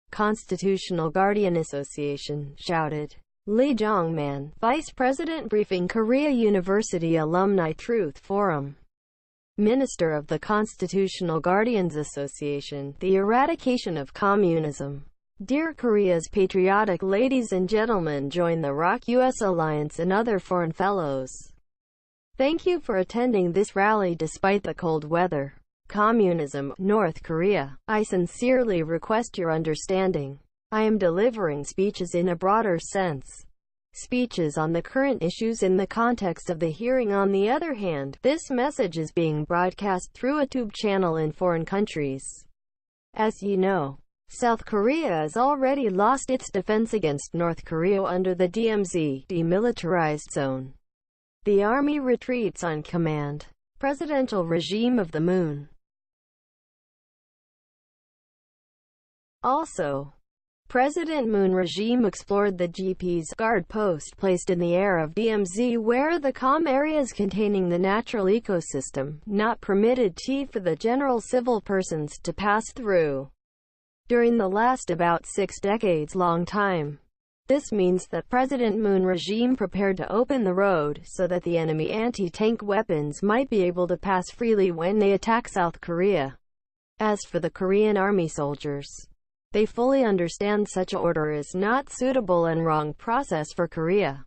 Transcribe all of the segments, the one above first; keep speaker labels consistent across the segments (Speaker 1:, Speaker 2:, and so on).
Speaker 1: Constitutional Guardian Association shouted. Lee Jong-man, Vice President briefing Korea University Alumni Truth Forum. Minister of the Constitutional Guardians Association, the Eradication of Communism. Dear Korea's patriotic ladies and gentlemen, join the ROK US Alliance and other foreign fellows. Thank you for attending this rally despite the cold weather. Communism, North Korea. I sincerely request your understanding. I am delivering speeches in a broader sense. Speeches on the current issues in the context of the hearing. On the other hand, this message is being broadcast through a tube channel in foreign countries. As you know, South Korea has already lost its defense against North Korea under the DMZ, Demilitarized Zone. The army retreats on command. Presidential regime of the moon. Also, President Moon regime explored the GP's guard post placed in the air of DMZ, where the calm areas containing the natural ecosystem, not permitted for the general civil persons to pass through. During the last about 6 decades long time. This means that President Moon regime prepared to open the road so that the enemy anti-tank weapons might be able to pass freely when they attack South Korea. As for the Korean army soldiers, they fully understand such order is not suitable and wrong process for Korea,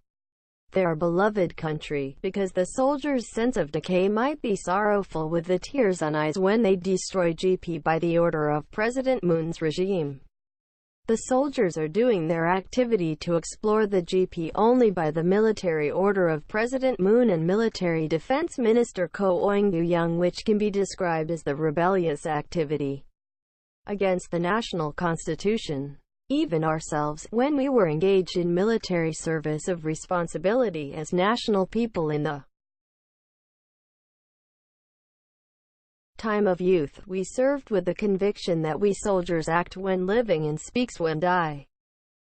Speaker 1: their beloved country, because the soldiers' sense of decay might be sorrowful with the tears on eyes when they destroy GP by the order of President Moon's regime. The soldiers are doing their activity to explore the GP only by the military order of President Moon and Military Defense Minister Ko Eung-young, which can be described as the rebellious activity against the national constitution. Even ourselves, when we were engaged in military service of responsibility as national people in the time of youth, we served with the conviction that we soldiers act when living and speaks when die.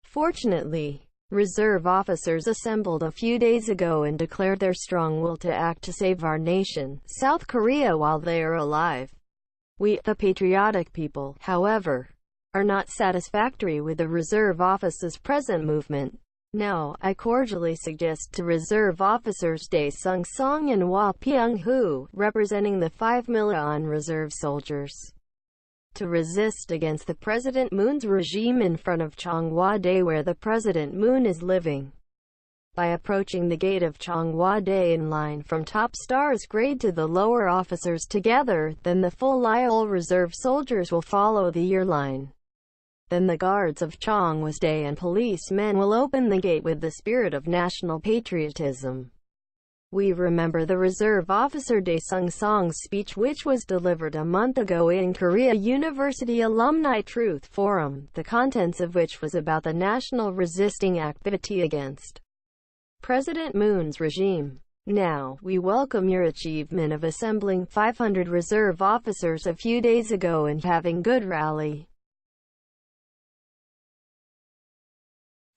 Speaker 1: Fortunately, reserve officers assembled a few days ago and declared their strong will to act to save our nation, South Korea, while they are alive. We, the patriotic people, however, are not satisfactory with the reserve officers' present movement. Now, I cordially suggest to reserve officers Dae Sung-song and Hwa Pyung-hoo, representing the 5 million reserve soldiers, to resist against the President Moon's regime in front of Cheongwa-dae, where the President Moon is living. By approaching the gate of Cheongwa-dae in line from top stars grade to the lower officers together, then the full Lyall reserve soldiers will follow the year line. Then the guards of Cheongwa-dae and policemen will open the gate with the spirit of national patriotism. We remember the reserve officer Dae Sung-song's speech, which was delivered a month ago in Korea University Alumni Truth Forum, the contents of which was about the national resisting activity against President Moon's regime. Now, we welcome your achievement of assembling 500 reserve officers a few days ago and having good rally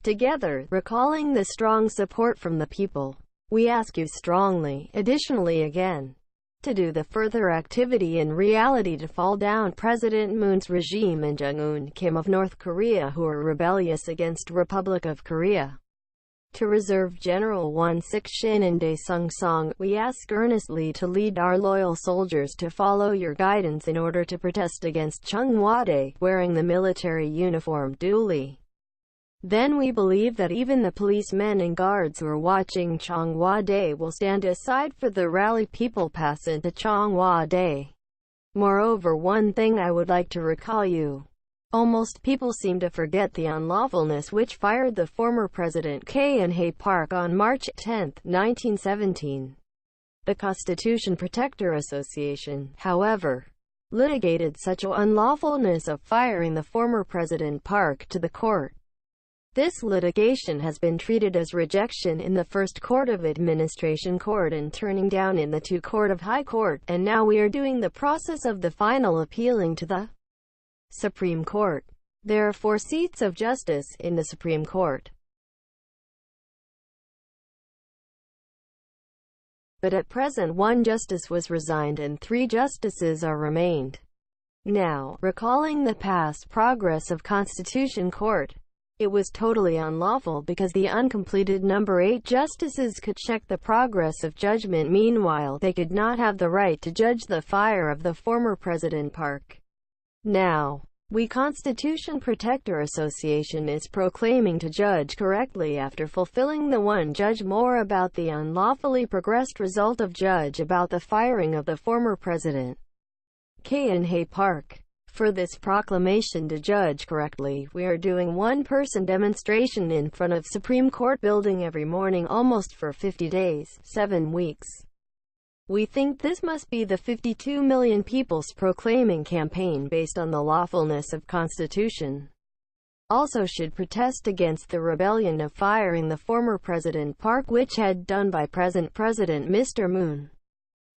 Speaker 1: together, recalling the strong support from the people. We ask you strongly, additionally again, to do the further activity in reality to fall down President Moon's regime and Jong-un Kim of North Korea, who are rebellious against Republic of Korea. To Reserve General Won Sik-shin and Dae Sung-song, we ask earnestly to lead our loyal soldiers to follow your guidance in order to protest against Cheongwa-dae, wearing the military uniform duly. Then we believe that even the policemen and guards who are watching Cheongwa-dae will stand aside for the rally people pass into Cheongwa-dae. Moreover, one thing I would like to recall you. Almost people seem to forget the unlawfulness which fired the former President K.N.Hae Park on March 10, 1917. The Constitution Protector Association, however, litigated such unlawfulness of firing the former President Park to the court. This litigation has been treated as rejection in the First Court of Administration Court and turning down in the 2 Court of High Court, and now we are doing the process of the final appealing to the Supreme Court. There are 4 seats of justice in the Supreme Court. but at present one justice was resigned and 3 justices are remained. Now, recalling the past progress of Constitution Court, it was totally unlawful because the uncompleted number 8 justices could check the progress of judgment. Meanwhile, they could not have the right to judge the fire of the former President Park. Now, we Constitution Protector Association is proclaiming to judge correctly after fulfilling the one judge more about the unlawfully progressed result of judge about the firing of the former President K.N.H. Park. For this proclamation to judge correctly, we are doing one-person demonstration in front of Supreme Court building every morning almost for 50 days, 7 weeks. We think this must be the 52 million people's proclaiming campaign based on the lawfulness of Constitution. Also should protest against the rebellion of firing the former President Park which had done by present President Mr. Moon.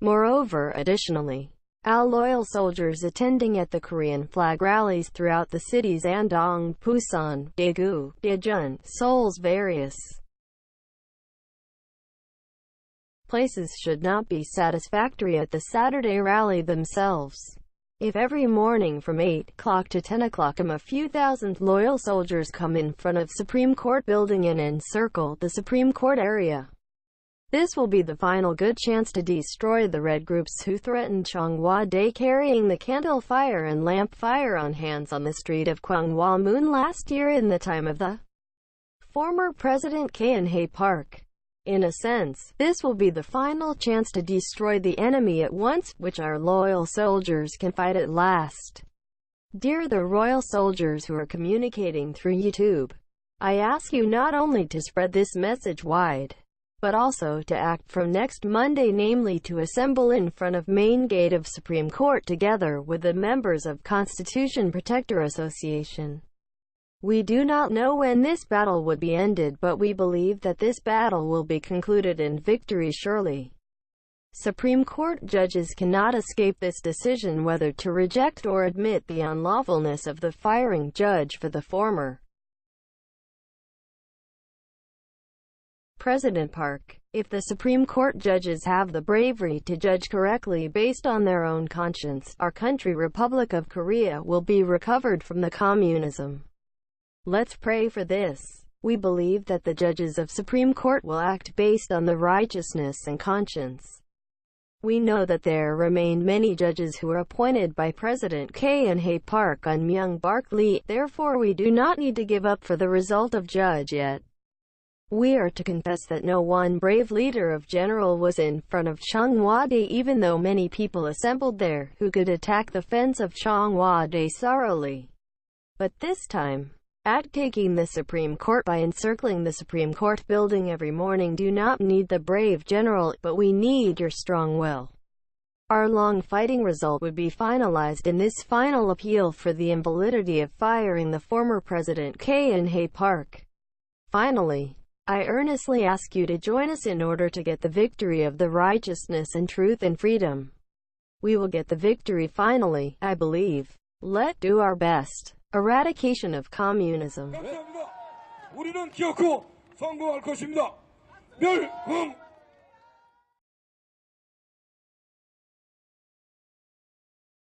Speaker 1: Moreover, additionally, all loyal soldiers attending at the Korean flag rallies throughout the cities Andong, Busan, Daegu, Daejeon, Seoul's various places should not be satisfactory at the Saturday rally themselves. If every morning from 8 o'clock to 10 o'clock a few thousand loyal soldiers come in front of Supreme Court building and encircle the Supreme Court area, this will be the final good chance to destroy the red groups who threatened Cheonghwa-dae carrying the candle fire and lamp fire on hands on the street of Gwanghwamun last year in the time of the former President K.N.H. Park. In a sense, this will be the final chance to destroy the enemy at once, which our loyal soldiers can fight at last. Dear the royal soldiers who are communicating through YouTube, I ask you not only to spread this message wide, but also to act from next Monday, namely to assemble in front of main gate of Supreme Court together with the members of Constitution Protector Association. We do not know when this battle would be ended, but we believe that this battle will be concluded in victory surely. Supreme Court judges cannot escape this decision whether to reject or admit the unlawfulness of the firing judge for the former President Park. If the Supreme Court judges have the bravery to judge correctly based on their own conscience, our country Republic of Korea will be recovered from the communism. Let's pray for this. We believe that the judges of Supreme Court will act based on the righteousness and conscience. We know that there remain many judges who are appointed by President K.N.H. Park on Myung-Bark-lee, therefore we do not need to give up for the result of judge yet. We are to confess that no one brave leader of general was in front of Cheonghwa-dae even though many people assembled there who could attack the fence of Cheonghwa-dae thoroughly. But this time, at taking the Supreme Court by encircling the Supreme Court building every morning do not need the brave general, but we need your strong will. Our long fighting result would be finalized in this final appeal for the invalidity of firing the former President K.N.H. Park. Finally, I earnestly ask you to join us in order to get the victory of the righteousness and truth and freedom. We will get the victory finally, I believe. Let's do our best. Eradication of Communism.
Speaker 2: 우리는 기어코 성공할 것입니다. 멸흥!